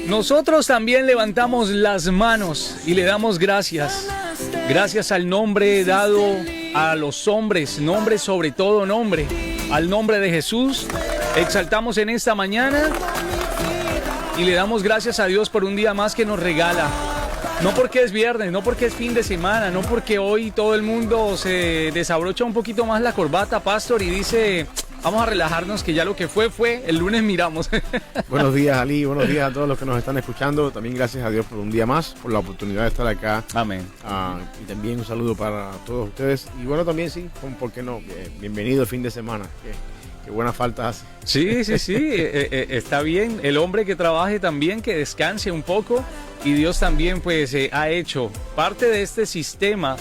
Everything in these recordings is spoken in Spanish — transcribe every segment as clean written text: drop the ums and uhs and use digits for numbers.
Nosotros también levantamos las manos y le damos gracias. Gracias al nombre dado a los hombres, nombre sobre todo nombre, al nombre de Jesús. Exaltamos en esta mañana y le damos gracias a Dios por un día más que nos regala. No porque es viernes, no porque es fin de semana, no porque hoy todo el mundo se desabrocha un poquito más la corbata, pastor, y dice... Vamos a relajarnos, que ya lo que fue, el lunes miramos. Buenos días, Ali, buenos días a todos los que nos están escuchando. También gracias a Dios por un día más, por la oportunidad de estar acá. Amén. Y también un saludo para todos ustedes. Y bueno, también sí, ¿por qué no? Bienvenido el fin de semana. Qué buena falta hace. Sí, está bien. El hombre que trabaje también, que descanse un poco. Y Dios también pues ha hecho parte de este sistema.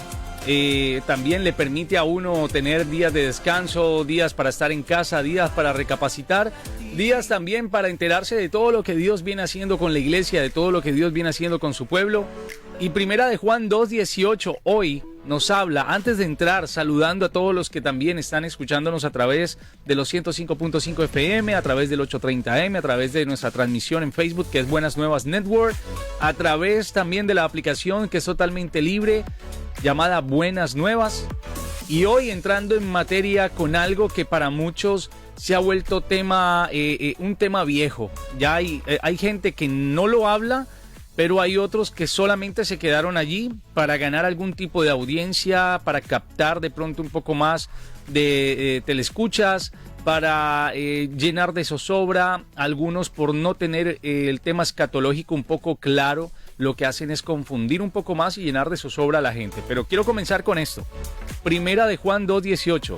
También le permite a uno tener días de descanso, días para estar en casa, días para recapacitar, días también para enterarse de todo lo que Dios viene haciendo con la iglesia, de todo lo que Dios viene haciendo con su pueblo. Y primera de Juan 2:18 hoy nos habla, antes de entrar, saludando a todos los que también están escuchándonos a través de los 105.5 FM, a través del 830M, a través de nuestra transmisión en Facebook, que es Buenas Nuevas Network, a través también de la aplicación que es totalmente libre, llamada Buenas Nuevas. Y hoy entrando en materia con algo que para muchos se ha vuelto un tema viejo. Ya hay gente que no lo habla, pero hay otros que solamente se quedaron allí para ganar algún tipo de audiencia, para captar de pronto un poco más de telescuchas, para llenar de zozobra, algunos por no tener el tema escatológico un poco claro. Lo que hacen es confundir un poco más y llenar de zozobra a la gente. Pero quiero comenzar con esto. Primera de Juan 2:18,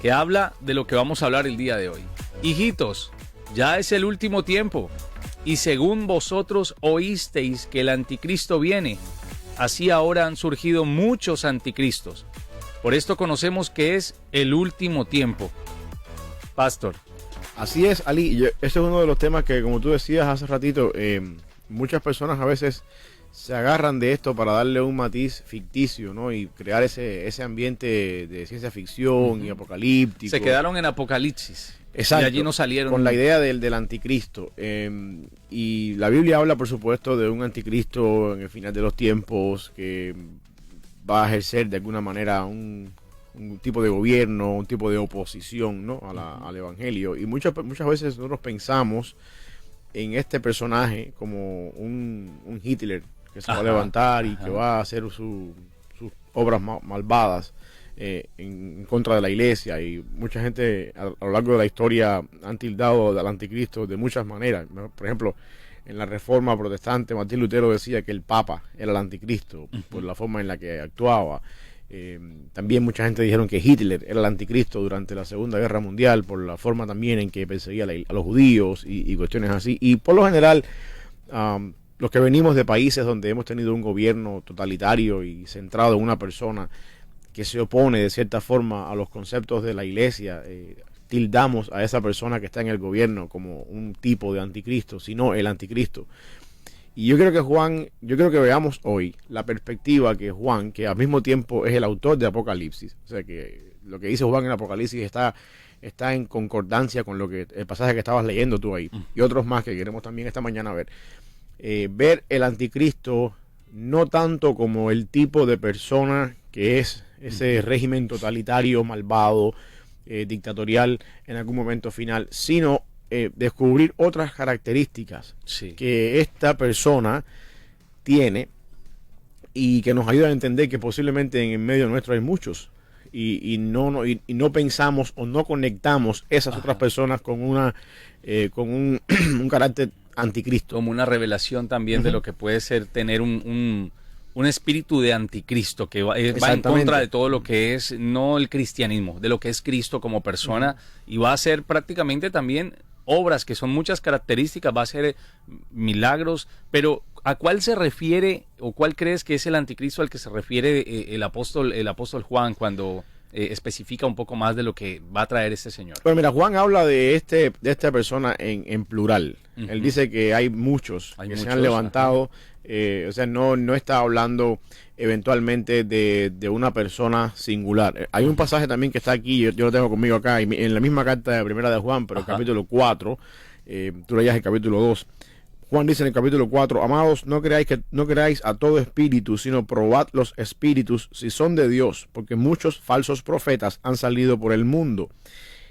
que habla de lo que vamos a hablar el día de hoy. Hijitos, ya es el último tiempo, y según vosotros oísteis que el anticristo viene, así ahora han surgido muchos anticristos. Por esto conocemos que es el último tiempo. Pastor. Así es, Ali. Este es uno de los temas que, como tú decías hace ratito, muchas personas a veces se agarran de esto para darle un matiz ficticio, ¿no? Y crear ese ambiente de ciencia ficción y apocalíptico. Se quedaron en Apocalipsis. Exacto. Y allí no salieron. Con la idea del anticristo. Y la Biblia habla, por supuesto, de un anticristo en el final de los tiempos que va a ejercer de alguna manera un tipo de gobierno, un tipo de oposición, ¿no? al evangelio. Y muchas veces nosotros pensamos en este personaje como un Hitler que se va a levantar y que va a hacer sus obras malvadas en contra de la iglesia. Y mucha gente a lo largo de la historia han tildado al anticristo de muchas maneras, ¿no? Por ejemplo, en la Reforma Protestante, Martín Lutero decía que el Papa era el anticristo por la forma en la que actuaba. También mucha gente dijeron que Hitler era el anticristo durante la Segunda Guerra Mundial por la forma también en que perseguía a los judíos y cuestiones así. Y por lo general, los que venimos de países donde hemos tenido un gobierno totalitario y centrado en una persona que se opone de cierta forma a los conceptos de la iglesia, tildamos a esa persona que está en el gobierno como un tipo de anticristo, sino el anticristo. Y yo creo que veamos hoy la perspectiva que Juan, que al mismo tiempo es el autor de Apocalipsis, o sea que lo que dice Juan en Apocalipsis está en concordancia con lo que el pasaje que estabas leyendo tú ahí, y otros más que queremos también esta mañana ver. Ver el anticristo no tanto como el tipo de persona que es ese régimen totalitario, malvado, dictatorial en algún momento final, sino descubrir otras características que esta persona tiene y que nos ayudan a entender que posiblemente en el medio nuestro hay muchos y no pensamos o no conectamos esas otras personas con un carácter anticristo. Como una revelación también de lo que puede ser tener un espíritu de anticristo que va en contra de todo lo que es, no el cristianismo, de lo que es Cristo como persona, y va a ser prácticamente también obras que son muchas características, va a ser milagros, pero ¿a cuál se refiere o cuál crees que es el anticristo al que se refiere el apóstol Juan cuando especifica un poco más de lo que va a traer este señor? Pues mira, Juan habla de esta persona en plural. Él dice que hay muchos que se han levantado. O sea, no está hablando eventualmente de una persona singular. Hay un pasaje también que está aquí, yo lo tengo conmigo acá, en la misma carta de primera de Juan, pero el capítulo 4, tú leías el capítulo 2. Juan dice en el capítulo 4, amados, no creáis a todo espíritu, sino probad los espíritus si son de Dios, porque muchos falsos profetas han salido por el mundo.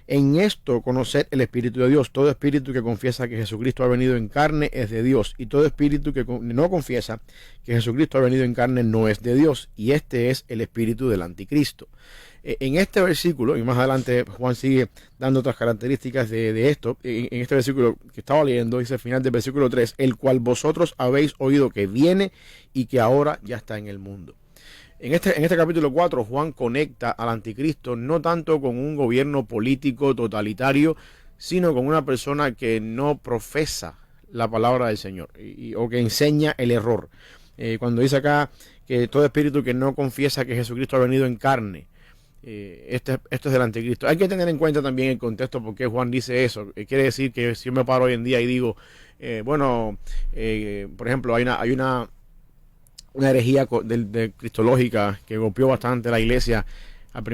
En esto conoced el Espíritu de Dios. Todo espíritu que confiesa que Jesucristo ha venido en carne es de Dios, y todo espíritu que no confiesa que Jesucristo ha venido en carne no es de Dios, y este es el espíritu del anticristo. En este versículo, y más adelante Juan sigue dando otras características de esto, en este versículo que estaba leyendo, dice al final del versículo 3, el cual vosotros habéis oído que viene y que ahora ya está en el mundo. En este capítulo 4, Juan conecta al anticristo no tanto con un gobierno político totalitario, sino con una persona que no profesa la palabra del Señor o que enseña el error. Cuando dice acá que todo espíritu que no confiesa que Jesucristo ha venido en carne, esto es del anticristo. Hay que tener en cuenta también el contexto por qué Juan dice eso. Quiere decir que si yo me paro hoy en día y digo, por ejemplo, hay una herejía de cristológica que golpeó bastante la iglesia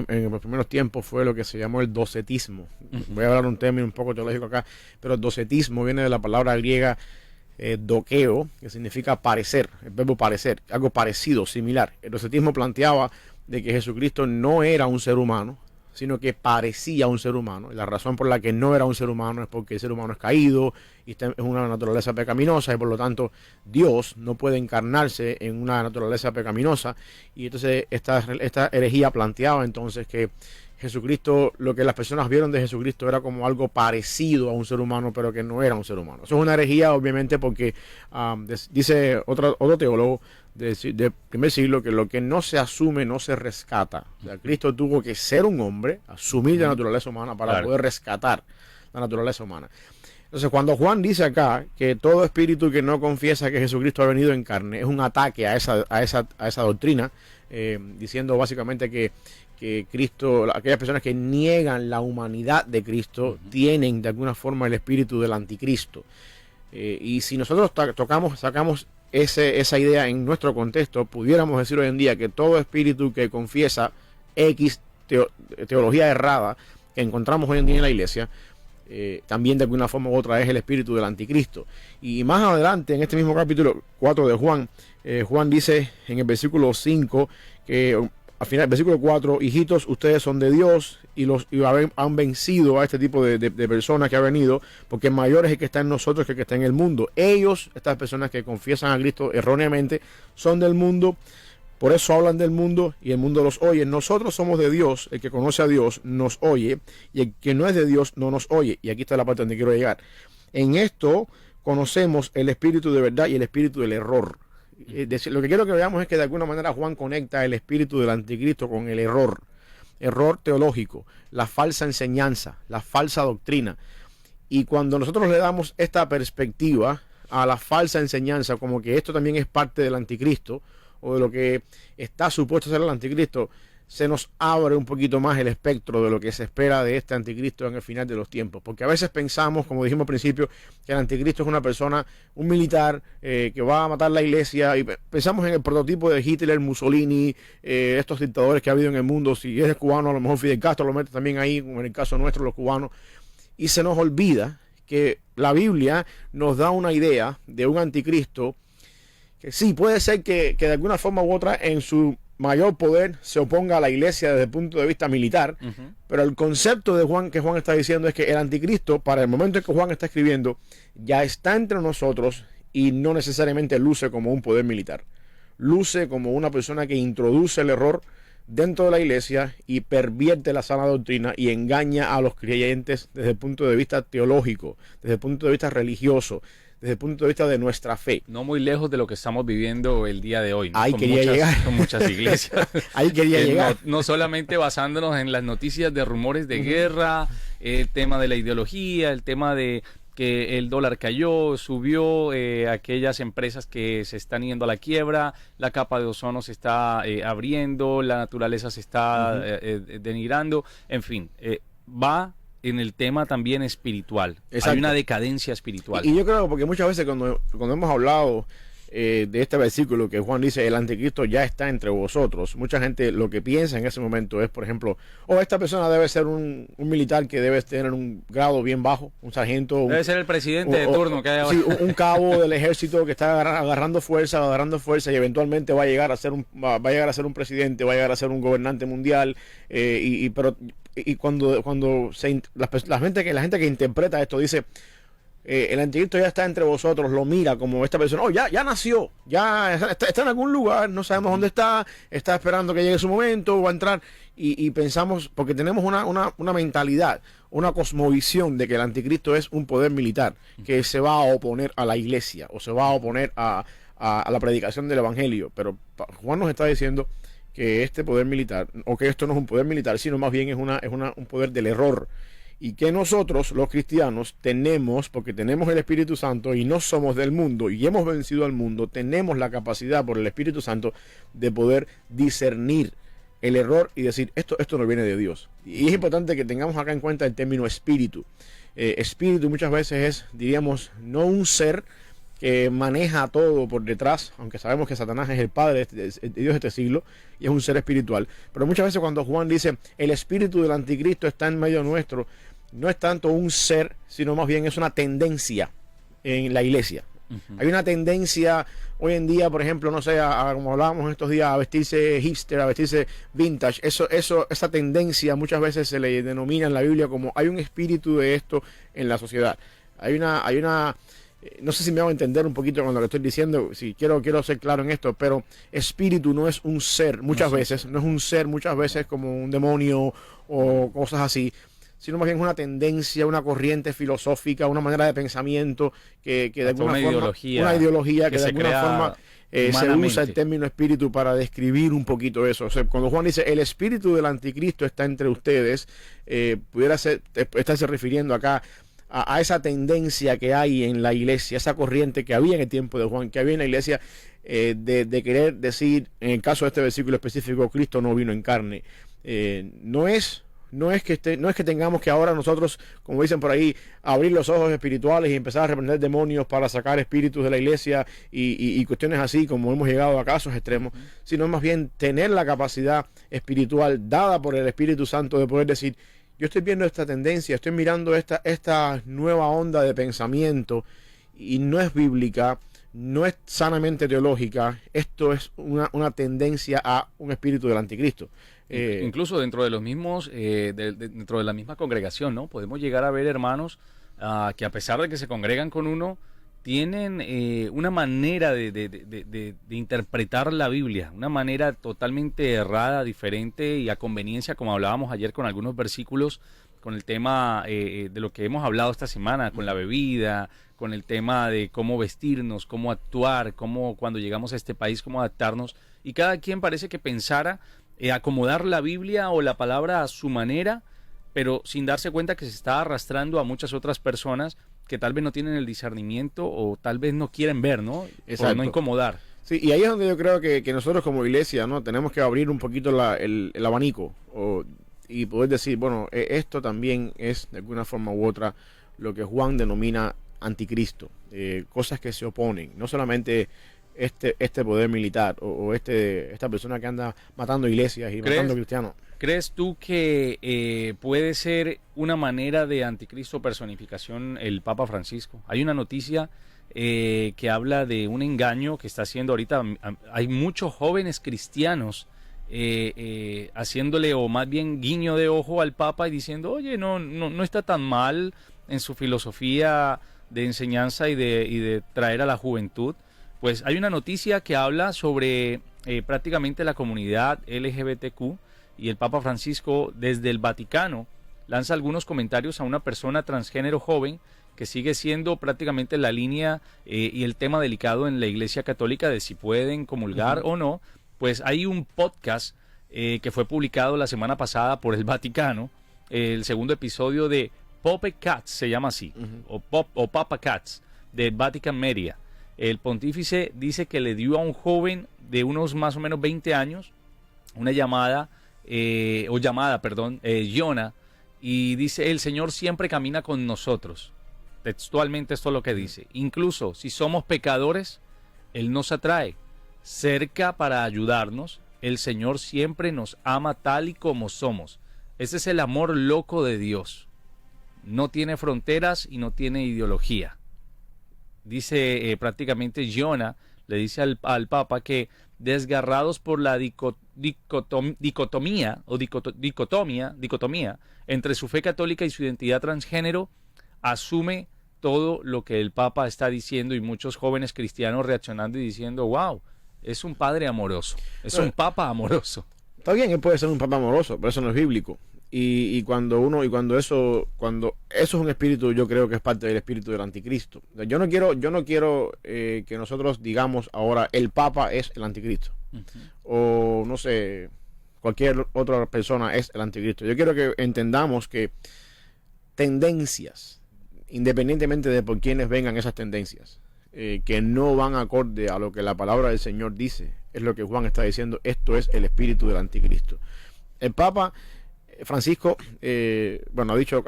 en los primeros tiempos, fue lo que se llamó el docetismo. Voy a hablar un término un poco teológico acá, pero el docetismo viene de la palabra griega doqueo, que significa parecer, el verbo parecer, algo parecido, similar. El docetismo planteaba de que Jesucristo no era un ser humano, sino que parecía un ser humano. Y la razón por la que no era un ser humano es porque el ser humano es caído y es una naturaleza pecaminosa, y por lo tanto Dios no puede encarnarse en una naturaleza pecaminosa. Y entonces esta herejía planteaba entonces que Jesucristo, lo que las personas vieron de Jesucristo era como algo parecido a un ser humano, pero que no era un ser humano. Eso es una herejía, obviamente, porque dice otro teólogo del primer siglo que lo que no se asume no se rescata. O sea, Cristo tuvo que ser un hombre, asumir la naturaleza humana para poder rescatar la naturaleza humana. Entonces, cuando Juan dice acá que todo espíritu que no confiesa que Jesucristo ha venido en carne, es un ataque a esa doctrina, diciendo básicamente que Cristo, aquellas personas que niegan la humanidad de Cristo, tienen de alguna forma el espíritu del anticristo. Y si nosotros sacamos esa idea en nuestro contexto, pudiéramos decir hoy en día que todo espíritu que confiesa X teología errada que encontramos hoy en día en la iglesia, también de alguna forma u otra es el espíritu del anticristo. Y más adelante, en este mismo capítulo 4 de Juan, Juan dice en el versículo 5 que al final, versículo 4, hijitos, ustedes son de Dios y han vencido a este tipo de personas que ha venido, porque mayor es el que está en nosotros que el que está en el mundo. Ellos, estas personas que confiesan a Cristo erróneamente, son del mundo, por eso hablan del mundo y el mundo los oye. Nosotros somos de Dios, el que conoce a Dios nos oye, y el que no es de Dios no nos oye. Y aquí está la parte donde quiero llegar. En esto conocemos el espíritu de verdad y el espíritu del error. Lo que quiero que veamos es que de alguna manera Juan conecta el espíritu del anticristo con el error teológico, la falsa enseñanza, la falsa doctrina. Y cuando nosotros le damos esta perspectiva a la falsa enseñanza, como que esto también es parte del anticristo, o de lo que está supuesto ser el anticristo, se nos abre un poquito más el espectro de lo que se espera de este anticristo en el final de los tiempos. Porque a veces pensamos, como dijimos al principio, que el anticristo es una persona, un militar que va a matar la iglesia, y pensamos en el prototipo de Hitler, Mussolini, estos dictadores que ha habido en el mundo. Si es cubano, a lo mejor Fidel Castro lo mete también ahí, como en el caso nuestro, los cubanos. Y se nos olvida que la Biblia nos da una idea de un anticristo que sí, puede ser que de alguna forma u otra en su mayor poder se oponga a la iglesia desde el punto de vista militar, pero el concepto de Juan que Juan está diciendo es que el anticristo, para el momento en que Juan está escribiendo, ya está entre nosotros y no necesariamente luce como un poder militar. Luce como una persona que introduce el error dentro de la iglesia y pervierte la sana doctrina y engaña a los creyentes desde el punto de vista teológico, desde el punto de vista religioso, desde el punto de vista de nuestra fe. No muy lejos de lo que estamos viviendo el día de hoy, ¿no? Ahí quería llegar. Con muchas iglesias. Ahí quería llegar. No solamente basándonos en las noticias de rumores de guerra, el tema de la ideología, el tema de que el dólar cayó, subió, aquellas empresas que se están yendo a la quiebra, la capa de ozono se está abriendo, la naturaleza se está denigrando, en fin, va en el tema también espiritual. Exacto. Hay una decadencia espiritual. Y yo creo, porque muchas veces cuando hemos hablado de este versículo que Juan dice, el anticristo ya está entre vosotros, mucha gente lo que piensa en ese momento es, por ejemplo, esta persona debe ser un militar que debe tener un grado bien bajo, un sargento. Debe ser el presidente de turno que hay ahora. Sí, un cabo del ejército que está agarrando fuerza y eventualmente va a llegar a ser un presidente, va a llegar a ser un gobernante mundial, y cuando la gente que interpreta esto dice, el anticristo ya está entre vosotros, lo mira como esta persona, ya nació, ya está en algún lugar, no sabemos dónde está esperando que llegue su momento, va a entrar, y pensamos, porque tenemos una mentalidad, una cosmovisión de que el anticristo es un poder militar, que se va a oponer a la iglesia, o se va a oponer a la predicación del evangelio, pero Juan nos está diciendo que este poder militar, o que esto no es un poder militar, sino más bien es un poder del error, y que nosotros, los cristianos, tenemos, porque tenemos el Espíritu Santo y no somos del mundo y hemos vencido al mundo, tenemos la capacidad por el Espíritu Santo de poder discernir el error y decir, esto no viene de Dios. Y es importante que tengamos acá en cuenta el término espíritu. Espíritu muchas veces es, diríamos, no un ser que maneja todo por detrás, aunque sabemos que Satanás es el padre de Dios de este siglo y es un ser espiritual, pero muchas veces cuando Juan dice el espíritu del anticristo está en medio nuestro, no es tanto un ser, sino más bien es una tendencia en la iglesia. Hay una tendencia hoy en día, por ejemplo, no sé, como hablábamos estos días, a vestirse hipster, a vestirse vintage. Esa tendencia muchas veces se le denomina en la Biblia como hay un espíritu de esto en la sociedad. Hay una no sé si me hago entender un poquito con lo que estoy diciendo, si quiero ser claro en esto, pero espíritu no es un ser, muchas veces como un demonio o cosas así, sino más bien una tendencia, una corriente filosófica, una manera de pensamiento que de alguna forma, una ideología que de alguna forma se usa el término espíritu para describir un poquito eso. O sea, cuando Juan dice el espíritu del anticristo está entre ustedes, pudiera estarse refiriendo acá a esa tendencia que hay en la iglesia, esa corriente que había en el tiempo de Juan, que había en la iglesia, de querer decir, en el caso de este versículo específico, Cristo no vino en carne. No es que tengamos que ahora nosotros, como dicen por ahí, abrir los ojos espirituales y empezar a reprender demonios para sacar espíritus de la iglesia y cuestiones así, como hemos llegado a casos extremos, sino más bien tener la capacidad espiritual dada por el Espíritu Santo de poder decir, yo estoy viendo esta tendencia, estoy mirando esta nueva onda de pensamiento y no es bíblica, no es sanamente teológica, esto es una tendencia a un espíritu del anticristo. Incluso dentro de los mismos, dentro de la misma congregación, ¿no? Podemos llegar a ver hermanos que a pesar de que se congregan con uno, tienen una manera de interpretar la Biblia, una manera totalmente errada, diferente y a conveniencia, como hablábamos ayer con algunos versículos, con el tema de lo que hemos hablado esta semana, con la bebida, con el tema de cómo vestirnos, cómo actuar, cómo cuando llegamos a este país, cómo adaptarnos, y cada quien parece que pensara acomodar la Biblia o la palabra a su manera, pero sin darse cuenta que se está arrastrando a muchas otras personas que tal vez no tienen el discernimiento o tal vez no quieren ver, ¿no? Exacto. Por no incomodar. Sí, y ahí es donde yo creo que nosotros como iglesia, ¿no? Tenemos que abrir un poquito el abanico y poder decir, bueno, esto también es de alguna forma u otra lo que Juan denomina anticristo, cosas que se oponen, no solamente este poder militar o esta persona que anda matando iglesias y matando cristianos. ¿Crees tú que puede ser una manera de anticristo personificación el Papa Francisco? Hay una noticia que habla de un engaño que está haciendo ahorita. Hay muchos jóvenes cristianos haciéndole, o más bien guiño de ojo al Papa y diciendo, oye, no está tan mal en su filosofía de enseñanza y de traer a la juventud. Pues hay una noticia que habla sobre prácticamente la comunidad LGBTQ, y el Papa Francisco desde el Vaticano lanza algunos comentarios a una persona transgénero joven que sigue siendo prácticamente la línea y el tema delicado en la Iglesia Católica de si pueden comulgar o no. Pues hay un podcast que fue publicado la semana pasada por el Vaticano, el segundo episodio de Pope Cats, se llama así, o Papa Cats, de Vatican Media. El pontífice dice que le dio a un joven de unos más o menos 20 años una llamada, Jonah, y dice, el Señor siempre camina con nosotros. Textualmente esto es lo que dice. Incluso si somos pecadores, Él nos atrae cerca para ayudarnos. El Señor siempre nos ama tal y como somos. Ese es el amor loco de Dios. No tiene fronteras y no tiene ideología. Dice prácticamente Jonah, le dice al Papa que desgarrados por la dicotomía entre su fe católica y su identidad transgénero, asume todo lo que el Papa está diciendo, y muchos jóvenes cristianos reaccionando y diciendo, wow, es un padre amoroso, es un papa amoroso. Está bien, él puede ser un papa amoroso, pero eso no es bíblico. Y cuando eso es un espíritu, yo creo que es parte del espíritu del anticristo. Yo no quiero que nosotros digamos ahora el papa es el anticristo. O no sé, cualquier otra persona es el anticristo. Yo quiero que entendamos que tendencias, independientemente de por quiénes vengan esas tendencias, que no van acorde a lo que la palabra del Señor dice, es lo que Juan está diciendo. Esto es el espíritu del anticristo. El Papa Francisco, bueno, ha dicho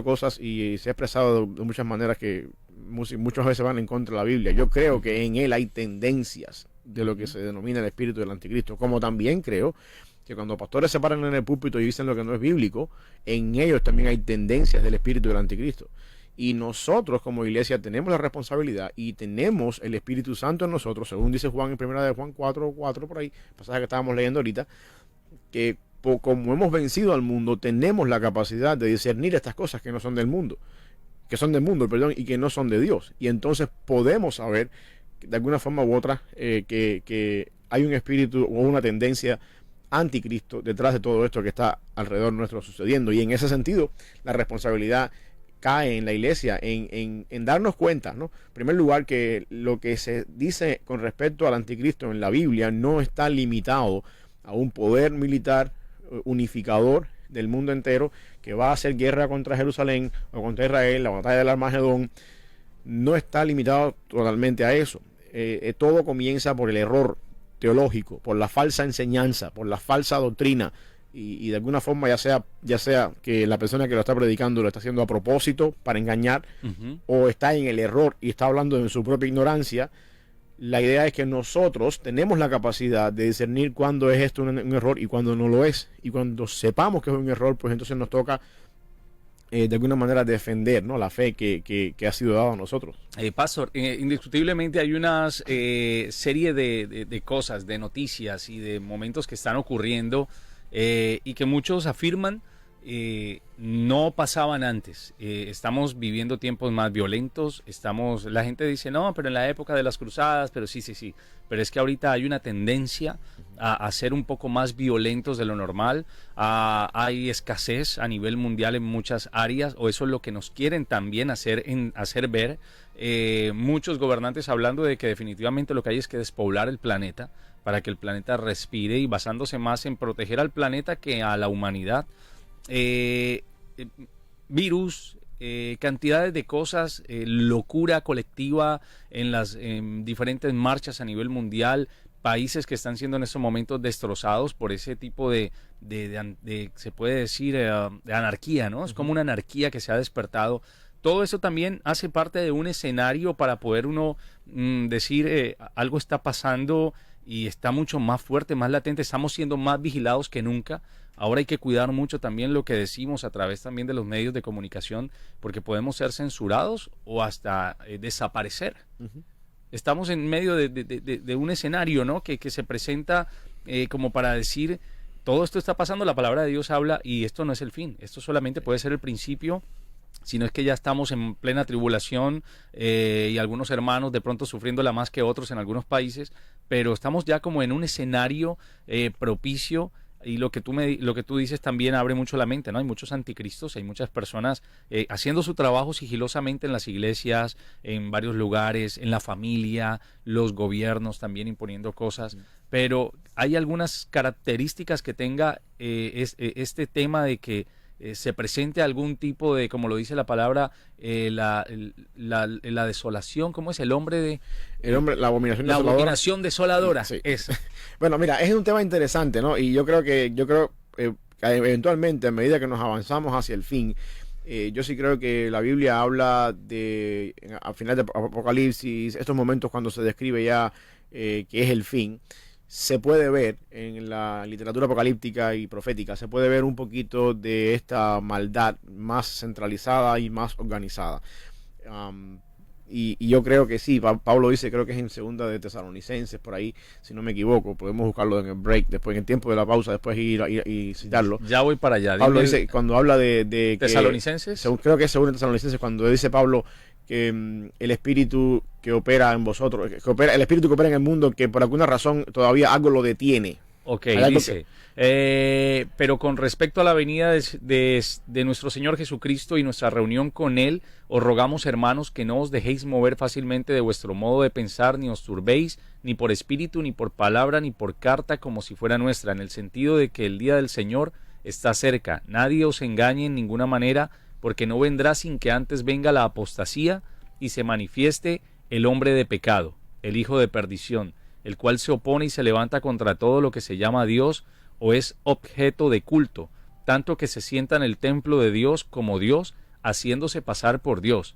cosas y se ha expresado de muchas maneras que muchas veces van en contra de la Biblia. Yo creo que en él hay tendencias de lo que se denomina el espíritu del anticristo, como también creo que cuando pastores se paran en el púlpito y dicen lo que no es bíblico, en ellos también hay tendencias del espíritu del anticristo. Y nosotros como iglesia tenemos la responsabilidad y tenemos el Espíritu Santo en nosotros, según dice Juan en 1 Juan 4:4, por ahí, pasaje que estábamos leyendo ahorita, que como hemos vencido al mundo, tenemos la capacidad de discernir estas cosas que no son del mundo, que son del mundo, perdón, y que no son de Dios. Y entonces podemos saber, de alguna forma u otra, que hay un espíritu o una tendencia anticristo detrás de todo esto que está alrededor nuestro sucediendo. Y en ese sentido, la responsabilidad cae en la iglesia, en darnos cuenta, ¿no? En primer lugar, que lo que se dice con respecto al anticristo en la Biblia no está limitado a un poder militar unificador del mundo entero que va a hacer guerra contra Jerusalén o contra Israel, la batalla del Armagedón. No está limitado totalmente a eso. Todo comienza por el error teológico, por la falsa enseñanza, por la falsa doctrina, y de alguna forma ya sea que la persona que lo está predicando lo está haciendo a propósito para engañar, o está en el error y está hablando en su propia ignorancia. La idea es que nosotros tenemos la capacidad de discernir cuándo es esto un error y cuándo no lo es. Y cuando sepamos que es un error, pues entonces nos toca de alguna manera defender, ¿no?, la fe que ha sido dada a nosotros. Pastor, indiscutiblemente hay una serie de cosas, de noticias y de momentos que están ocurriendo y que muchos afirman no pasaban antes. Estamos viviendo tiempos más violentos. La gente dice, no, pero en la época de las cruzadas, pero sí. Pero es que ahorita hay una tendencia a ser un poco más violentos de lo normal. Hay escasez a nivel mundial en muchas áreas, o eso es lo que nos quieren también hacer ver. Muchos gobernantes hablando de que definitivamente lo que hay es que despoblar el planeta para que el planeta respire, y basándose más en proteger al planeta que a la humanidad. Virus, cantidades de cosas, locura colectiva en las diferentes marchas a nivel mundial, países que están siendo en estos momentos destrozados por ese tipo de se puede decir, de anarquía, ¿no? Es como una anarquía que se ha despertado. Todo eso también hace parte de un escenario para poder uno decir algo está pasando y está mucho más fuerte, más latente, estamos siendo más vigilados que nunca. Ahora hay que cuidar mucho también lo que decimos a través también de los medios de comunicación, porque podemos ser censurados o hasta desaparecer. Estamos en medio de un escenario, ¿no?, que se presenta como para decir, todo esto está pasando, la palabra de Dios habla, y esto no es el fin, esto solamente puede ser el principio, sino es que ya estamos en plena tribulación y algunos hermanos de pronto sufriéndola más que otros en algunos países, pero estamos ya como en un escenario propicio. Y lo que tú dices también abre mucho la mente, ¿no? Hay muchos anticristos, hay muchas personas haciendo su trabajo sigilosamente en las iglesias, en varios lugares, en la familia, los gobiernos también imponiendo cosas, pero hay algunas características que tenga este tema de que se presente algún tipo de, como lo dice la palabra, la desolación. ¿Cómo es? La abominación desoladora. Sí. Es. Bueno, mira, es un tema interesante, ¿no? Y yo creo que eventualmente, a medida que nos avanzamos hacia el fin, Yo sí creo que la Biblia habla al final de Apocalipsis, estos momentos cuando se describe ya que es el fin, se puede ver en la literatura apocalíptica y profética, se puede ver un poquito de esta maldad más centralizada y más organizada. Y yo creo que sí, Pablo dice, creo que es en segunda de Tesalonicenses, por ahí, si no me equivoco, podemos buscarlo en el break, después en el tiempo de la pausa, después ir y citarlo. Ya voy para allá. Pablo dice, cuando habla de Tesalonicenses. Creo que es segunda de Tesalonicenses, cuando dice Pablo que el espíritu que opera en vosotros, el espíritu que opera en el mundo, que por alguna razón todavía algo lo detiene. Ok, dice, pero con respecto a la venida de nuestro Señor Jesucristo y nuestra reunión con Él, os rogamos, hermanos, que no os dejéis mover fácilmente de vuestro modo de pensar, ni os turbéis, ni por espíritu, ni por palabra, ni por carta, como si fuera nuestra, en el sentido de que el día del Señor está cerca. Nadie os engañe en ninguna manera, porque no vendrá sin que antes venga la apostasía y se manifieste el hombre de pecado, el hijo de perdición, el cual se opone y se levanta contra todo lo que se llama Dios o es objeto de culto, tanto que se sienta en el templo de Dios como Dios, haciéndose pasar por Dios.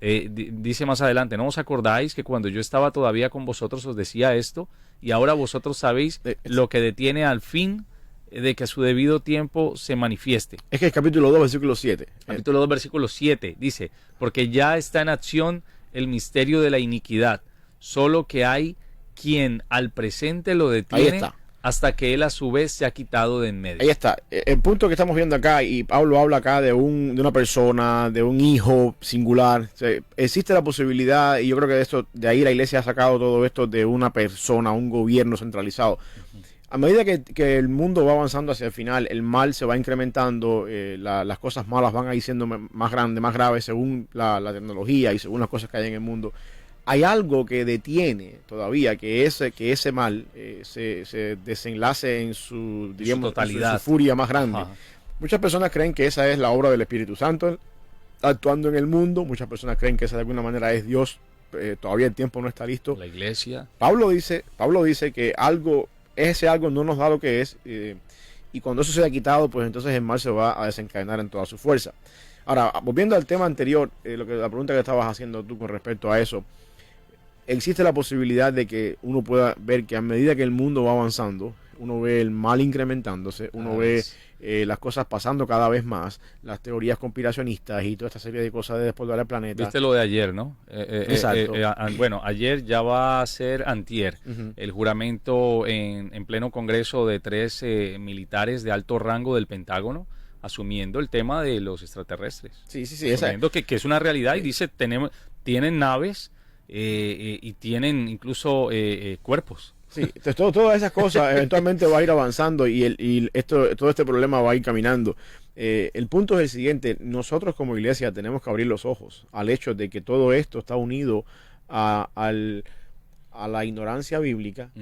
Dice más adelante, ¿no os acordáis que cuando yo estaba todavía con vosotros os decía esto? Y ahora vosotros sabéis lo que detiene al fin de que a su debido tiempo se manifieste. Es que el capítulo 2, versículo 7. Capítulo 2, versículo 7, dice, porque ya está en acción el misterio de la iniquidad, solo que hay quien al presente lo detiene hasta que él a su vez se ha quitado de en medio. Ahí está. El punto que estamos viendo acá, y Pablo habla acá de una persona, de un hijo singular. O sea, existe la posibilidad, y yo creo que de ahí la iglesia ha sacado todo esto de una persona, un gobierno centralizado. A medida que el mundo va avanzando hacia el final, el mal se va incrementando, las cosas malas van a ir siendo más grandes, más graves según la tecnología y según las cosas que hay en el mundo. Hay algo que detiene todavía que ese mal se desenlace en su totalidad, en su furia más grande. Ajá. Muchas personas creen que esa es la obra del Espíritu Santo actuando en el mundo. Muchas personas creen que esa de alguna manera es Dios. Todavía el tiempo no está listo. La iglesia. Pablo dice que ese algo no nos da lo que es. Y cuando eso se ha quitado, pues entonces el mal se va a desencadenar en toda su fuerza. Ahora, volviendo al tema anterior, la pregunta que estabas haciendo tú con respecto a eso. Existe la posibilidad de que uno pueda ver que a medida que el mundo va avanzando, uno ve el mal incrementándose, uno ve las cosas pasando cada vez más, las teorías conspiracionistas y toda esta serie de cosas de despoblar el planeta. Viste lo de ayer, ¿no? Exacto. Bueno, ayer ya va a ser antier, el juramento en pleno congreso de 3 militares de alto rango del Pentágono, asumiendo el tema de los extraterrestres. Sí. Asumiendo que es una realidad y dice, tienen naves, y tienen incluso cuerpos. Sí, entonces todas esas cosas eventualmente va a ir avanzando y todo este problema va a ir caminando. El punto es el siguiente: nosotros como iglesia tenemos que abrir los ojos al hecho de que todo esto está unido a la ignorancia bíblica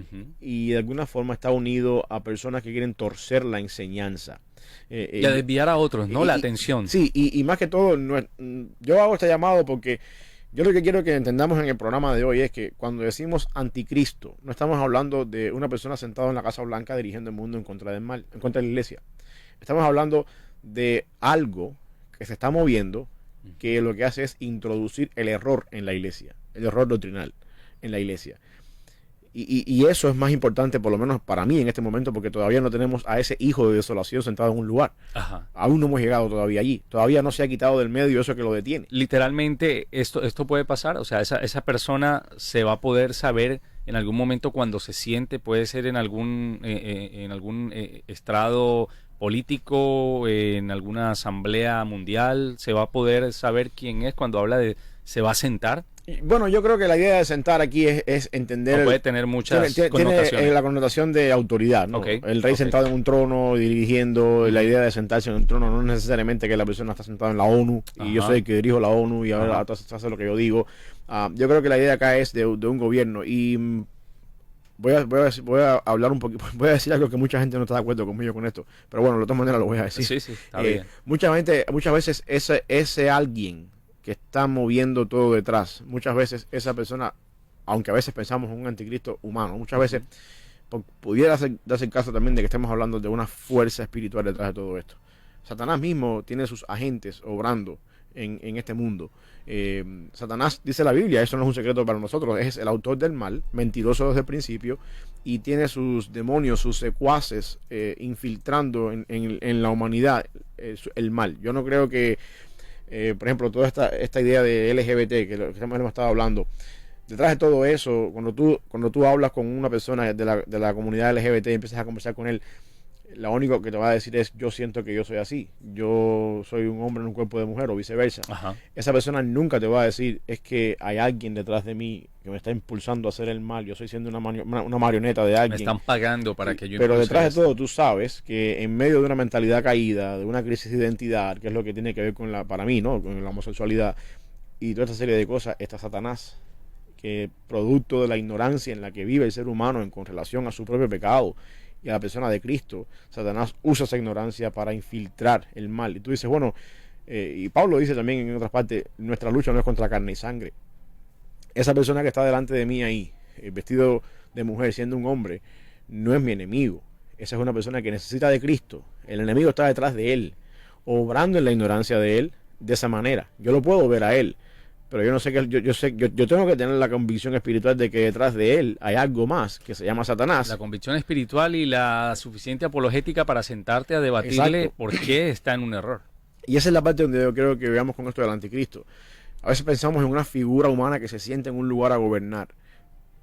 y de alguna forma está unido a personas que quieren torcer la enseñanza. Y a desviar a otros, ¿no? La atención. Sí, y más que todo, yo hago este llamado porque yo lo que quiero que entendamos en el programa de hoy es que cuando decimos anticristo, no estamos hablando de una persona sentada en la Casa Blanca dirigiendo el mundo en contra del mal, en contra de la iglesia. Estamos hablando de algo que se está moviendo, que lo que hace es introducir el error en la iglesia, el error doctrinal en la iglesia. Y eso es más importante, por lo menos para mí en este momento, porque todavía no tenemos a ese hijo de desolación sentado en un lugar. Ajá. Aún no hemos llegado todavía allí. Todavía no se ha quitado del medio eso que lo detiene. Literalmente, esto puede pasar. O sea, esa persona se va a poder saber en algún momento cuando se siente, puede ser en algún estrado político, en alguna asamblea mundial, se va a poder saber quién es cuando habla de se va a sentar. Bueno, yo creo que la idea de sentar aquí es entender... No puede tener muchas connotaciones. Tiene la connotación de autoridad, ¿no? Okay. El rey sentado en un trono, dirigiendo, la idea de sentarse en un trono no es necesariamente que la persona está sentada en la ONU, y yo soy el que dirijo la ONU y ahora hace lo que yo digo. Yo creo que la idea acá es de un gobierno y voy a hablar un poquito, voy a decir algo que mucha gente no está de acuerdo conmigo con esto, pero bueno, de todas maneras lo voy a decir. Sí, está bien. Muchas veces ese alguien que está moviendo todo detrás, muchas veces esa persona, aunque a veces pensamos en un anticristo humano, muchas veces pudiera darse el caso también de que estemos hablando de una fuerza espiritual detrás de todo esto. Satanás mismo tiene sus agentes obrando en este mundo. Satanás, dice la Biblia, eso no es un secreto para nosotros, es el autor del mal, mentiroso desde el principio, y tiene sus demonios, sus secuaces infiltrando en la humanidad el mal. Yo no creo que, por ejemplo, toda esta idea de LGBT que hemos estado hablando, detrás de todo eso, cuando tú hablas con una persona de la comunidad LGBT y empiezas a conversar con él, lo único que te va a decir es: yo siento que yo soy así, yo soy un hombre en un cuerpo de mujer, o viceversa. Ajá. Esa persona nunca te va a decir: es que hay alguien detrás de mí que me está impulsando a hacer el mal, yo estoy siendo una marioneta de alguien. Me están pagando para que yo Pero impulse detrás esto. de todo tú sabes que en medio de una mentalidad caída, de una crisis de identidad, que es lo que tiene que ver con para mí, ¿no?, con la homosexualidad y toda esta serie de cosas, está Satanás, que producto de la ignorancia en la que vive el ser humano con relación a su propio pecado y a la persona de Cristo, Satanás usa esa ignorancia para infiltrar el mal. Y tú dices, bueno, y Pablo dice también en otras partes, nuestra lucha no es contra carne y sangre. Esa persona que está delante de mí ahí, vestido de mujer, siendo un hombre, no es mi enemigo. Esa es una persona que necesita de Cristo. El enemigo está detrás de él, obrando en la ignorancia de él de esa manera. Yo lo puedo ver a él, pero yo no sé que yo tengo que tener la convicción espiritual de que detrás de él hay algo más que se llama Satanás. La convicción espiritual y la suficiente apologética para sentarte a debatirle. Exacto. Por qué está en un error. Y esa es la parte donde yo creo que veamos con esto del anticristo. A veces pensamos en una figura humana que se siente en un lugar a gobernar,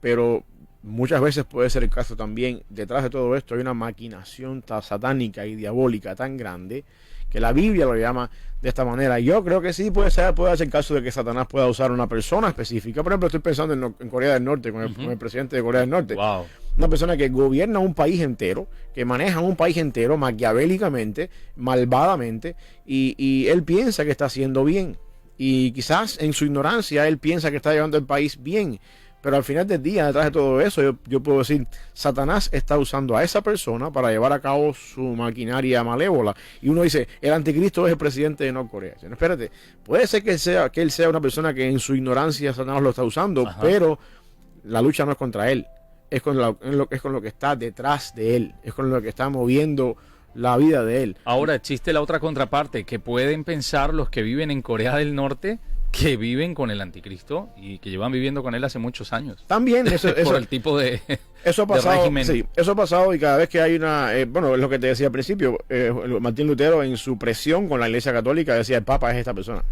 pero muchas veces puede ser el caso también. Detrás de todo esto hay una maquinación satánica y diabólica tan grande que la Biblia lo llama de esta manera. Yo creo que sí puede ser el caso de que Satanás pueda usar una persona específica. Por ejemplo, estoy pensando en Corea del Norte, con el presidente de Corea del Norte. Wow. Una persona que gobierna un país entero, que maneja un país entero maquiavélicamente, malvadamente, y él piensa que está haciendo bien. Y quizás en su ignorancia él piensa que está llevando el país bien. Pero al final del día, detrás de todo eso, yo puedo decir, Satanás está usando a esa persona para llevar a cabo su maquinaria malévola. Y uno dice, el anticristo es el presidente de Norcorea. No, espérate, puede ser que él sea una persona que en su ignorancia Satanás lo está usando, ajá, pero la lucha no es contra él, es con lo que está detrás de él, es con lo que está moviendo la vida de él. Ahora existe la otra contraparte, que pueden pensar los que viven en Corea del Norte, que viven con el anticristo y que llevan viviendo con él hace muchos años. También por el tipo de eso ha pasado, sí, eso ha pasado, y cada vez que hay una bueno, es lo que te decía al principio, Martín Lutero en su presión con la Iglesia Católica decía: el Papa es esta persona.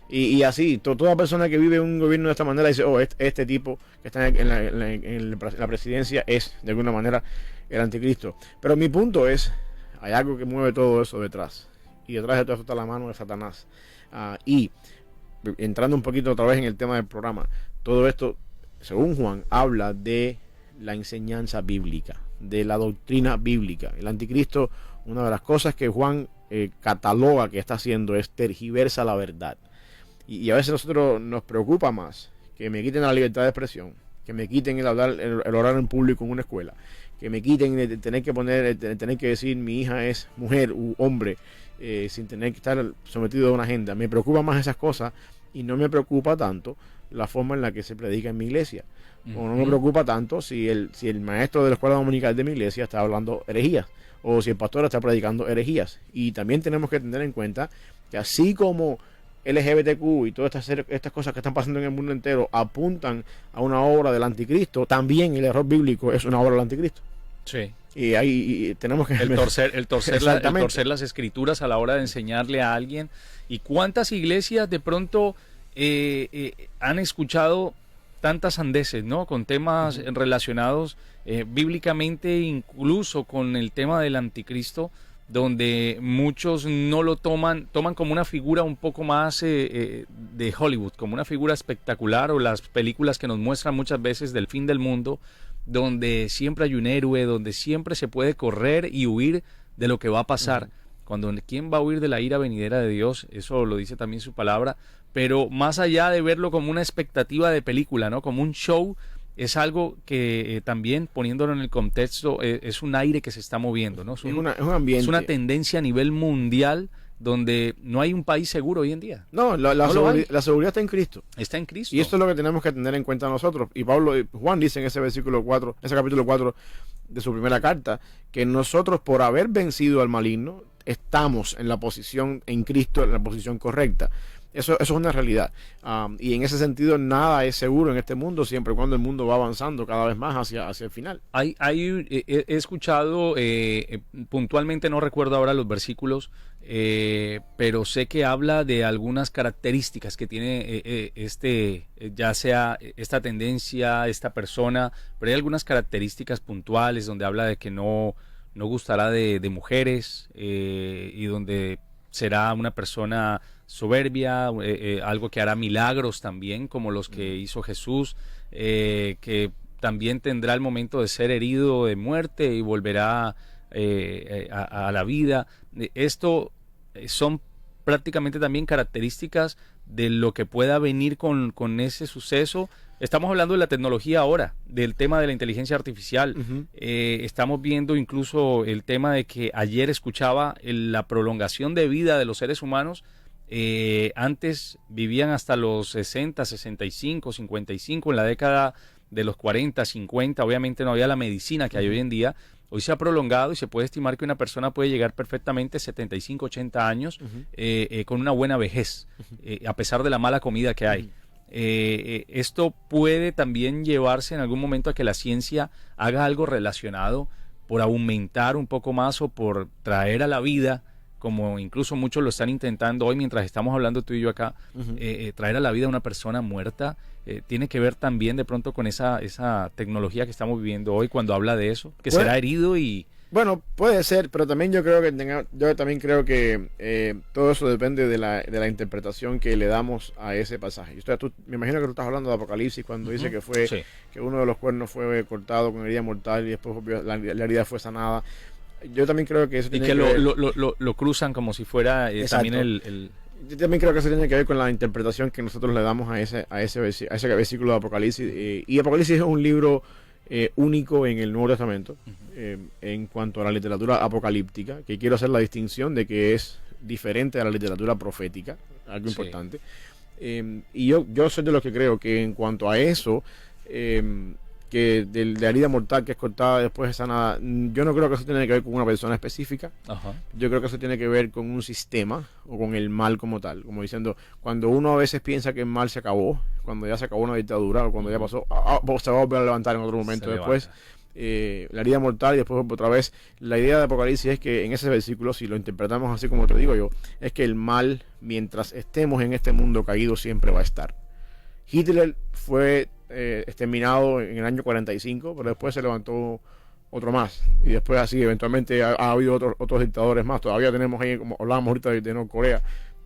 Y así, toda persona que vive un gobierno de esta manera dice: oh, este tipo que está en la presidencia es de alguna manera el anticristo. Pero mi punto es, hay algo que mueve todo eso detrás, y detrás de todo eso está la mano de Satanás. Y entrando un poquito otra vez en el tema del programa, todo esto, según Juan, habla de la enseñanza bíblica, de la doctrina bíblica. El anticristo, una de las cosas que Juan cataloga que está haciendo es tergiversa la verdad. Y a veces a nosotros nos preocupa más que me quiten la libertad de expresión, que me quiten el orar en público en una escuela, que me quiten el tener que decir mi hija es mujer u hombre, sin tener que estar sometido a una agenda. Me preocupa más esas cosas, y no me preocupa tanto la forma en la que se predica en mi iglesia. O no me preocupa tanto si el maestro de la escuela dominical de mi iglesia está hablando herejías, o si el pastor está predicando herejías. Y también tenemos que tener en cuenta que así como LGBTQ y todas estas cosas que están pasando en el mundo entero apuntan a una obra del anticristo, también el error bíblico es una obra del anticristo. Sí. Y ahí tenemos que el torcer las escrituras a la hora de enseñarle a alguien. ¿Y cuántas iglesias de pronto han escuchado tantas sandeces, ¿no?, con temas relacionados bíblicamente, incluso con el tema del anticristo, donde muchos no lo toman como una figura un poco más de Hollywood, como una figura espectacular, o las películas que nos muestran muchas veces del fin del mundo, donde siempre hay un héroe, donde siempre se puede correr y huir de lo que va a pasar. Cuando ¿quién va a huir de la ira venidera de Dios? Eso lo dice también su palabra. Pero más allá de verlo como una expectativa de película, ¿no?, como un show, es algo que también, poniéndolo en el contexto, es un aire que se está moviendo, ¿no? Es un ambiente. Es una tendencia a nivel mundial, donde no hay un país seguro hoy en día. No, la seguridad está en Cristo. Está en Cristo. Y esto es lo que tenemos que tener en cuenta nosotros. Y Juan dice en ese versículo 4, ese capítulo 4 de su primera carta, que nosotros, por haber vencido al maligno, estamos en la posición en Cristo, en la posición correcta. Eso es una realidad. Y en ese sentido nada es seguro en este mundo, siempre y cuando el mundo va avanzando cada vez más hacia el final. He escuchado, puntualmente no recuerdo ahora los versículos, pero sé que habla de algunas características que tiene ya sea esta tendencia, esta persona, pero hay algunas características puntuales donde habla de que no gustará de mujeres, y donde será una persona soberbia, algo que hará milagros también, como los que hizo Jesús, que también tendrá el momento de ser herido de muerte y volverá a la vida. Esto son prácticamente también características de lo que pueda venir con ese suceso. Estamos hablando de la tecnología ahora, del tema de la inteligencia artificial. Estamos viendo incluso el tema de que ayer escuchaba la prolongación de vida de los seres humanos. Antes vivían hasta los 60, 65, 55, en la década de los 40, 50, obviamente no había la medicina que hay hoy en día. Hoy se ha prolongado y se puede estimar que una persona puede llegar perfectamente a 75, 80 años con una buena vejez, a pesar de la mala comida que hay. Esto puede también llevarse en algún momento a que la ciencia haga algo relacionado por aumentar un poco más o por traer a la vida, como incluso muchos lo están intentando hoy mientras estamos hablando tú y yo acá, traer a la vida a una persona muerta. Tiene que ver también de pronto con esa tecnología que estamos viviendo hoy cuando habla de eso, que será herido y... Bueno, puede ser, pero también yo también creo que todo eso depende de la interpretación que le damos a ese pasaje. Me imagino que tú estás hablando de Apocalipsis cuando dice que que uno de los cuernos fue cortado con herida mortal y después la herida fue sanada. Yo también creo que eso tiene que ver... lo cruzan como si fuera también Yo también creo que eso tiene que ver con la interpretación que nosotros le damos a ese versículo de Apocalipsis. Y Apocalipsis es un libro único en el Nuevo Testamento en cuanto a la literatura apocalíptica, que quiero hacer la distinción de que es diferente a la literatura profética, algo importante. Y yo soy de los que creo que en cuanto a eso, que de la herida mortal que es cortada después de sanada, yo no creo que eso tiene que ver con una persona específica. Yo creo que eso tiene que ver con un sistema o con el mal como tal, como diciendo, cuando uno a veces piensa que el mal se acabó, cuando ya se acabó una dictadura o cuando ya pasó, se va a volver a levantar en otro momento después. La herida mortal y después otra vez. La idea de Apocalipsis es que en ese versículo, si lo interpretamos así como te digo yo, es que el mal, mientras estemos en este mundo caído, siempre va a estar. Hitler fue exterminado en el año 45, pero después se levantó otro más, y después así eventualmente ha habido otros dictadores más. Todavía tenemos ahí, como hablábamos ahorita de Norcorea,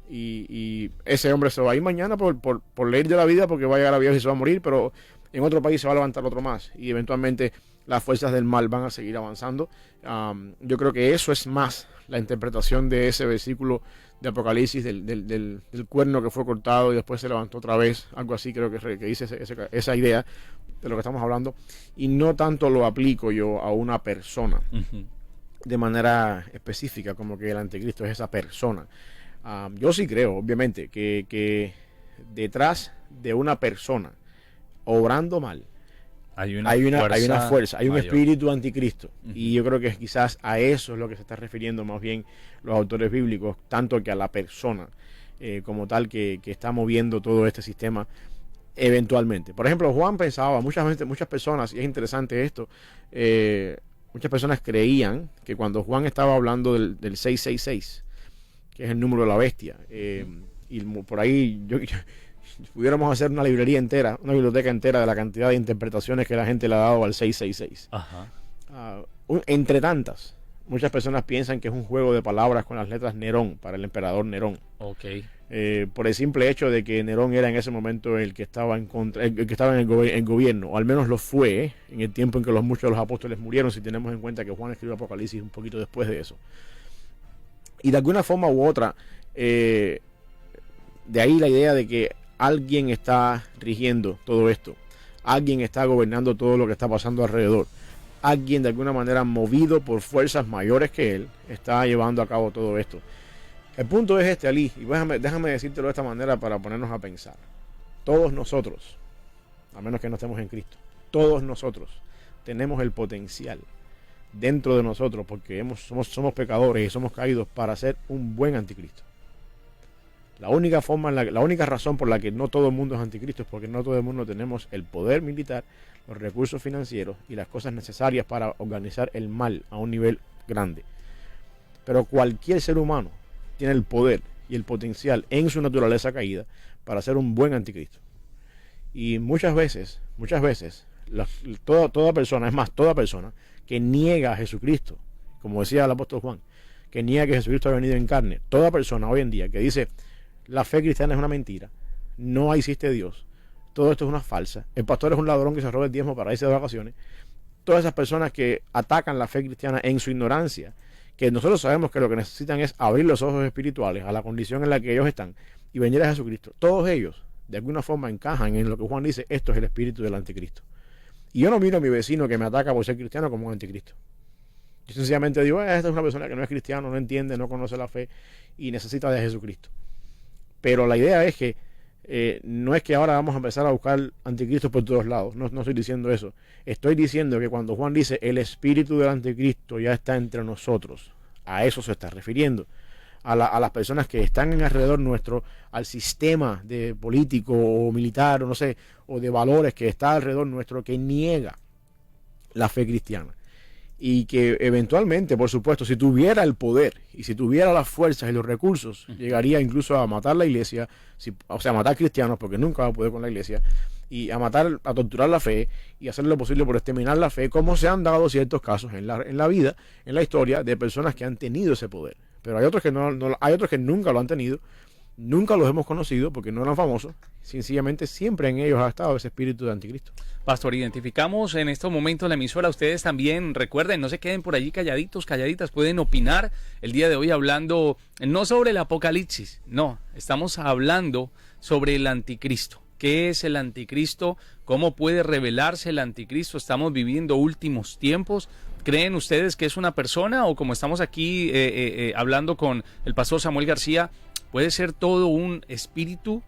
y ese hombre se va a ir mañana por ley de la vida, porque va a llegar a viejo y se va a morir, pero en otro país se va a levantar otro más, y eventualmente las fuerzas del mal van a seguir avanzando. Yo creo que eso es más la interpretación de ese versículo de Apocalipsis, del cuerno que fue cortado y después se levantó otra vez, algo así creo que dice esa idea de lo que estamos hablando, y no tanto lo aplico yo a una persona de manera específica, como que el anticristo es esa persona. Yo sí creo, obviamente, que detrás de una persona obrando mal hay una fuerza, hay un espíritu anticristo. Y yo creo que quizás a eso es lo que se está refiriendo más bien los autores bíblicos, tanto que a la persona como tal que está moviendo todo este sistema eventualmente. Por ejemplo, Juan pensaba, muchas personas, y es interesante esto, muchas personas creían que cuando Juan estaba hablando del 666, que es el número de la bestia, y por ahí pudiéramos hacer una librería entera, una biblioteca entera de la cantidad de interpretaciones que la gente le ha dado al 666. Entre tantas, muchas personas piensan que es un juego de palabras con las letras Nerón, para el emperador Nerón. Por el simple hecho de que Nerón era en ese momento el que estaba en contra, el que estaba en el gobierno, o al menos lo fue en el tiempo en que muchos de los apóstoles murieron, si tenemos en cuenta que Juan escribió Apocalipsis un poquito después de eso. Y de alguna forma u otra, de ahí la idea de que alguien está rigiendo todo esto, alguien está gobernando todo lo que está pasando alrededor, alguien de alguna manera movido por fuerzas mayores que él está llevando a cabo todo esto. El punto es este, Ali, y déjame decírtelo de esta manera para ponernos a pensar. Todos nosotros, a menos que no estemos en Cristo, todos nosotros tenemos el potencial dentro de nosotros, porque somos pecadores y somos caídos, para ser un buen anticristo. La única razón por la que no todo el mundo es anticristo es porque no todo el mundo tenemos el poder militar, los recursos financieros y las cosas necesarias para organizar el mal a un nivel grande. Pero cualquier ser humano tiene el poder y el potencial en su naturaleza caída para ser un buen anticristo. Y muchas veces, toda persona que niega a Jesucristo, como decía el apóstol Juan, que niega que Jesucristo ha venido en carne, toda persona hoy en día que dice la fe cristiana es una mentira, no existe Dios, todo esto es una falsa, el pastor es un ladrón que se roba el diezmo para irse de vacaciones, todas esas personas que atacan la fe cristiana en su ignorancia, que nosotros sabemos que lo que necesitan es abrir los ojos espirituales a la condición en la que ellos están y venir a Jesucristo, todos ellos de alguna forma encajan en lo que Juan dice, esto es el espíritu del anticristo. Y yo no miro a mi vecino que me ataca por ser cristiano como un anticristo. Yo sencillamente digo, esta es una persona que no es cristiano, no entiende, no conoce la fe y necesita de Jesucristo. Pero la idea es que no es que ahora vamos a empezar a buscar anticristos por todos lados, no estoy diciendo eso. Estoy diciendo que cuando Juan dice el espíritu del anticristo ya está entre nosotros, a eso se está refiriendo. A las personas que están en alrededor nuestro, al sistema de político o militar o no sé, o de valores que está alrededor nuestro, que niega la fe cristiana. Y que eventualmente, por supuesto, si tuviera el poder y si tuviera las fuerzas y los recursos, llegaría incluso a matar la iglesia, o sea, a matar cristianos, porque nunca va a poder con la iglesia, y a torturar la fe y hacer lo posible por exterminar la fe, como se han dado ciertos casos en la vida, en la historia, de personas que han tenido ese poder. Pero hay otros que hay otros que nunca lo han tenido, nunca los hemos conocido porque no eran famosos, sencillamente siempre en ellos ha estado ese espíritu de anticristo. Pastor, identificamos en estos momentos la emisora. Ustedes también recuerden, no se queden por allí calladitos, calladitas, pueden opinar el día de hoy hablando no sobre el apocalipsis, no, estamos hablando sobre el anticristo. ¿Qué es el anticristo? ¿Cómo puede revelarse el anticristo? Estamos viviendo últimos tiempos. ¿Creen ustedes que es una persona o como estamos aquí hablando con el pastor Samuel García, puede ser todo un espíritu?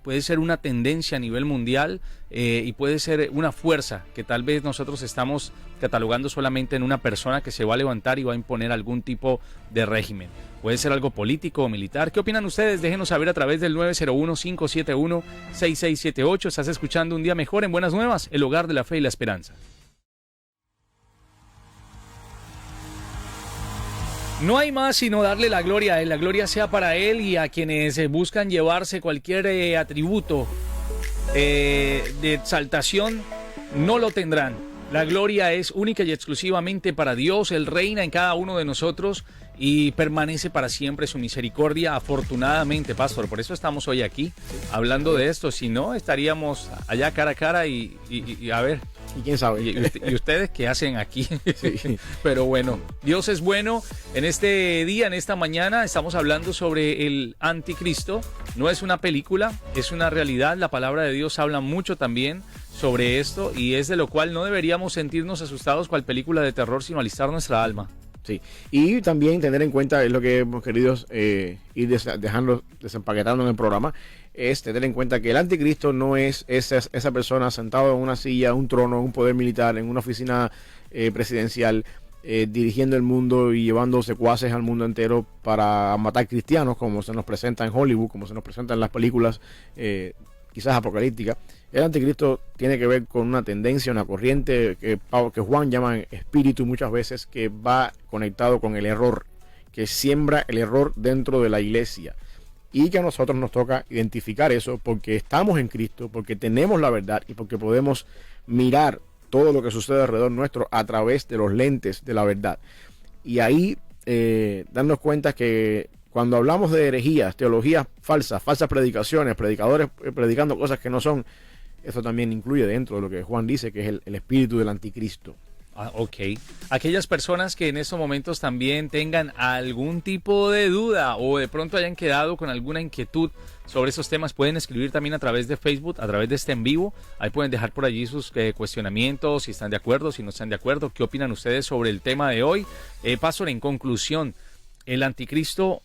Puede ser una tendencia a nivel mundial y puede ser una fuerza que tal vez nosotros estamos catalogando solamente en una persona que se va a levantar y va a imponer algún tipo de régimen. Puede ser algo político o militar. ¿Qué opinan ustedes? Déjenos saber a través del 901-571-6678. Estás escuchando Un Día Mejor en Buenas Nuevas, el hogar de la fe y la esperanza. No hay más sino darle la gloria a Él. La gloria sea para Él y a quienes buscan llevarse cualquier atributo de exaltación, no lo tendrán. La gloria es única y exclusivamente para Dios. Él reina en cada uno de nosotros y permanece para siempre su misericordia, afortunadamente, pastor. Por eso estamos hoy aquí hablando de esto. Si no, estaríamos allá cara a cara y a ver. ¿Y quién sabe? ¿Y ustedes qué hacen aquí? Sí. Pero bueno, Dios es bueno. En este día, en esta mañana, estamos hablando sobre el anticristo. No es una película, es una realidad. La palabra de Dios habla mucho también sobre esto y es de lo cual no deberíamos sentirnos asustados cual película de terror, sino alistar nuestra alma. Sí, y también tener en cuenta, es lo que hemos querido ir desempaquetando en el programa, es tener en cuenta que el anticristo no es esa persona sentada en una silla, un trono, un poder militar, en una oficina presidencial, dirigiendo el mundo y llevando secuaces al mundo entero para matar cristianos, como se nos presenta en Hollywood, como se nos presenta en las películas quizás apocalípticas. El anticristo tiene que ver con una tendencia, una corriente que Juan llama espíritu muchas veces, que va conectado con el error, que siembra el error dentro de la iglesia. Y que a nosotros nos toca identificar eso porque estamos en Cristo, porque tenemos la verdad y porque podemos mirar todo lo que sucede alrededor nuestro a través de los lentes de la verdad. Y ahí darnos cuenta que cuando hablamos de herejías, teologías falsas predicaciones, predicadores predicando cosas que no son, eso también incluye dentro de lo que Juan dice, que es el espíritu del anticristo. Ok. Aquellas personas que en estos momentos también tengan algún tipo de duda o de pronto hayan quedado con alguna inquietud sobre esos temas, pueden escribir también a través de Facebook, a través de este en vivo. Ahí pueden dejar por allí sus cuestionamientos, si están de acuerdo, si no están de acuerdo, qué opinan ustedes sobre el tema de hoy. Pastor, en conclusión, el anticristo,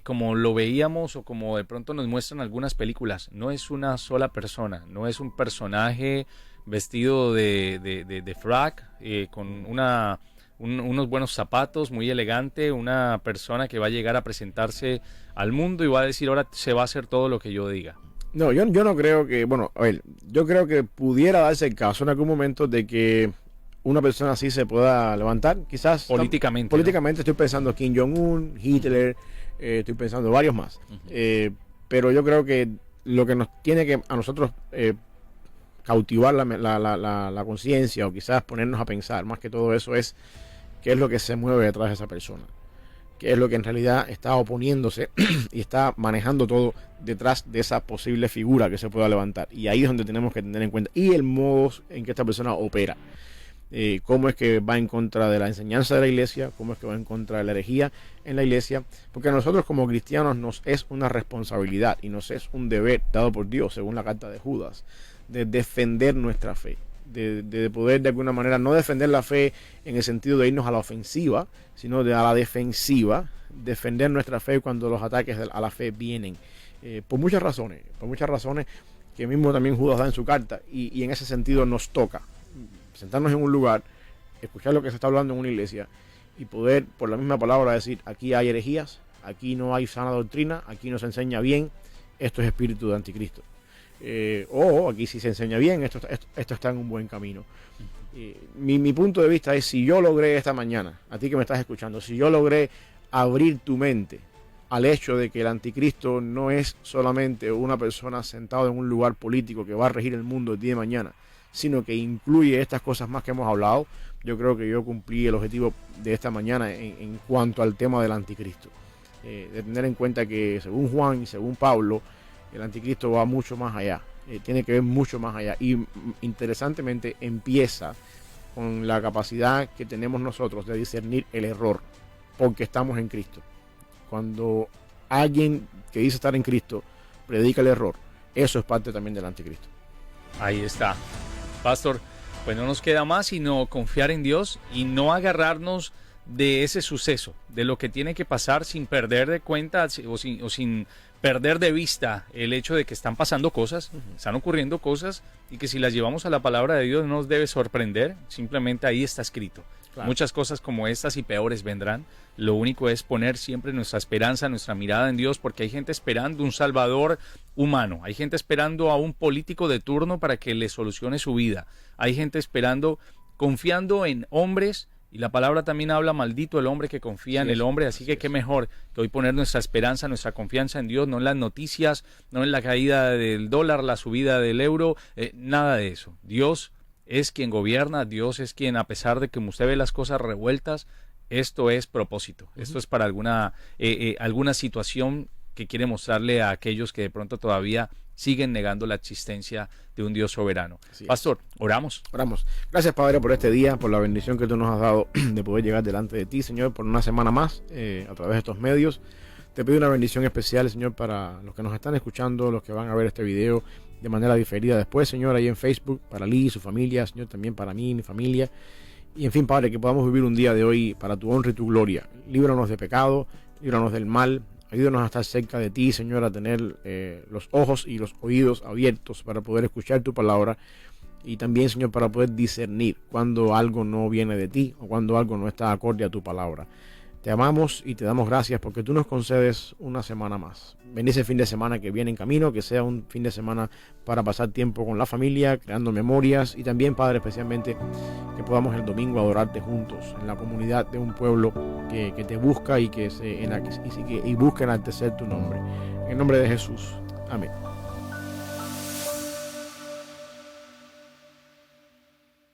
como lo veíamos o como de pronto nos muestran algunas películas, no es una sola persona, no es un personaje vestido de frac, con una unos buenos zapatos, muy elegante, una persona que va a llegar a presentarse al mundo y va a decir, ahora se va a hacer todo lo que yo diga. No, yo no creo que, bueno, a ver, yo creo que pudiera darse el caso en algún momento de que una persona así se pueda levantar, quizás. Políticamente. Políticamente, ¿no? Estoy pensando Kim Jong-un, Hitler, estoy pensando varios más. Pero yo creo que lo que nos tiene que a nosotros cautivar la conciencia, o quizás ponernos a pensar más que todo eso, es qué es lo que se mueve detrás de esa persona, qué es lo que en realidad está oponiéndose y está manejando todo detrás de esa posible figura que se pueda levantar. Y ahí es donde tenemos que tener en cuenta, y el modo en que esta persona opera. Cómo es que va en contra de la enseñanza de la iglesia, cómo es que va en contra de la herejía en la iglesia, porque a nosotros como cristianos nos es una responsabilidad y nos es un deber dado por Dios, según la carta de Judas, de defender nuestra fe, de poder de alguna manera no defender la fe en el sentido de irnos a la ofensiva, sino a la defensiva, defender nuestra fe cuando los ataques a la fe vienen, por muchas razones que mismo también Judas da en su carta, y en ese sentido nos toca sentarnos en un lugar, escuchar lo que se está hablando en una iglesia y poder por la misma palabra decir, aquí hay herejías, aquí no hay sana doctrina, aquí no se enseña bien, esto es espíritu de anticristo. O aquí sí se enseña bien, esto está en un buen camino. Mi punto de vista es, si yo logré esta mañana, a ti que me estás escuchando, si yo logré abrir tu mente al hecho de que el anticristo no es solamente una persona sentada en un lugar político que va a regir el mundo el día de mañana, sino que incluye estas cosas más que hemos hablado, yo creo que yo cumplí el objetivo de esta mañana en cuanto al tema del anticristo. De tener en cuenta que según Juan y según Pablo, el anticristo va mucho más allá, tiene que ver mucho más allá, y interesantemente empieza con la capacidad que tenemos nosotros de discernir el error, porque estamos en Cristo. Cuando alguien que dice estar en Cristo predica el error, eso es parte también del anticristo. Ahí está. Pastor, pues no nos queda más sino confiar en Dios y no agarrarnos de ese suceso, de lo que tiene que pasar sin perder de cuenta o sin perder de vista el hecho de que están pasando cosas, están ocurriendo cosas, y que si las llevamos a la palabra de Dios no nos debe sorprender, simplemente ahí está escrito. Claro. Muchas cosas como estas y peores vendrán. Lo único es poner siempre nuestra esperanza, nuestra mirada en Dios, porque hay gente esperando un salvador humano, hay gente esperando a un político de turno para que le solucione su vida, hay gente esperando, confiando en hombres, y la palabra también habla, maldito el hombre que confía en el hombre, así que qué mejor que hoy poner nuestra esperanza, nuestra confianza en Dios, no en las noticias, no en la caída del dólar, la subida del euro, nada de eso. Dios es quien gobierna, Dios es quien, a pesar de que usted ve las cosas revueltas, esto es propósito, esto es para alguna situación que quiere mostrarle a aquellos que de pronto todavía siguen negando la existencia de un Dios soberano. Pastor, oramos. Oramos. Gracias, Padre, por este día, por la bendición que tú nos has dado de poder llegar delante de ti, Señor, por una semana más a través de estos medios. Te pido una bendición especial, Señor, para los que nos están escuchando, los que van a ver este video de manera diferida después, Señor, ahí en Facebook, para Lee y su familia, Señor, también para mí y mi familia. Y en fin, Padre, que podamos vivir un día de hoy para tu honra y tu gloria. Líbranos de pecado, líbranos del mal. Ayúdanos a estar cerca de ti, Señor, a tener los ojos y los oídos abiertos para poder escuchar tu palabra, y también, Señor, para poder discernir cuando algo no viene de ti o cuando algo no está acorde a tu palabra. Te amamos y te damos gracias porque tú nos concedes una semana más. Bendice el fin de semana que viene en camino, que sea un fin de semana para pasar tiempo con la familia, creando memorias, y también, Padre, especialmente que podamos el domingo adorarte juntos en la comunidad de un pueblo que te busca y busca enaltecer tu nombre. En el nombre de Jesús. Amén.